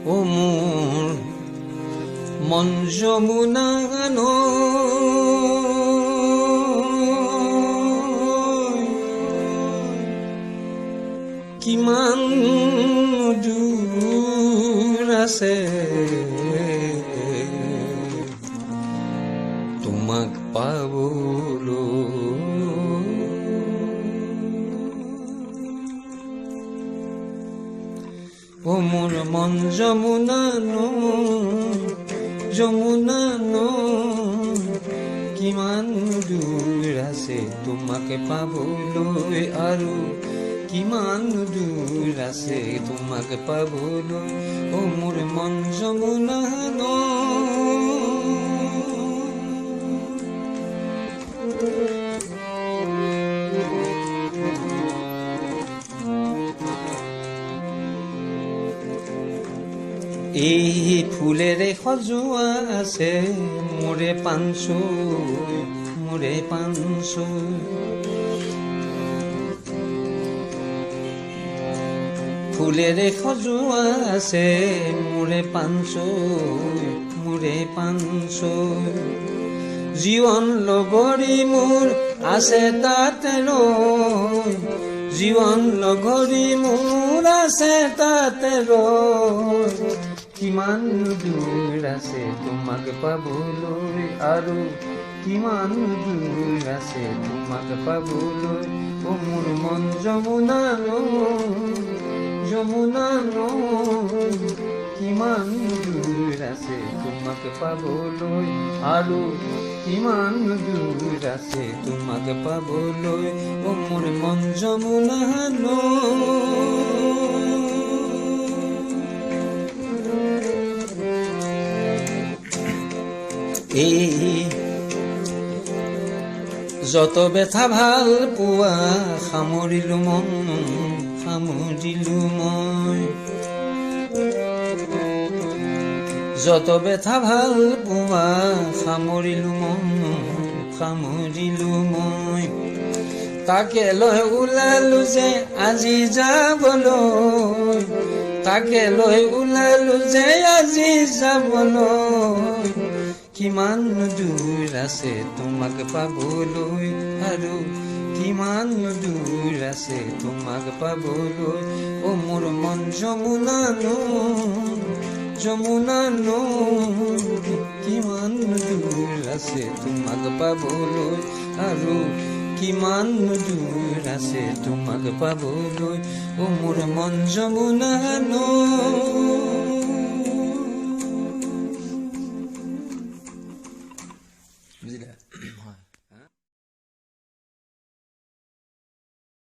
ও মোৰ মন যমুনা নৈ কিমান দূৰ আছে তোমাক পাবলৈ ও মোৰ মন যমুনা নৈ কিমান দূৰ আছে তোমাকে পাবলৈ আৰু কিমান দূৰ আছে তোমাকে পাবলৈ ও মোৰ মন যমুনা এই ফুলেৰে সজোৱা আছে মোৰে পানচৈ ফুলেৰে সজোৱা আছে মোৰে পানচৈ জীৱন লগৰী মোৰ আছে তাতে ৰৈ জীৱন লগৰী মোৰ আছে তাতে ৰৈ কিমান দূৰ আছে তোমাক পাবলৈ আৰু কিমান দূৰ আছে তোমাক পাবলৈ ও মোৰ মন যমুনা নৈ কিমান দূৰ আছে তোমাক পাবলৈ আৰু কিমান দূৰ আছে তোমাক পাবলৈ ও মোৰ মন যমুনা এই যত ব্যথা ভাল পোৱা সামৰিলো মই যত ব্যথা ভাল পোৱা সামৰিলো মই তাকে লৈ ওলালো যে আজি যাবলৈ তাকে লৈ ওলালো যে আজি যাবলৈ কিমান দূৰ আছে তোমাক পাবলৈ আৰু কিমান দূৰ আছে তোমাক পাবলৈ ও মোৰ মন যমুনা নৈ কিমান দূৰ আছে তোমাক পাবলৈ আৰু কিমান দূৰ আছে তোমাক পাবলৈ ও মোৰ মন যমুনা নৈ বুজিলা?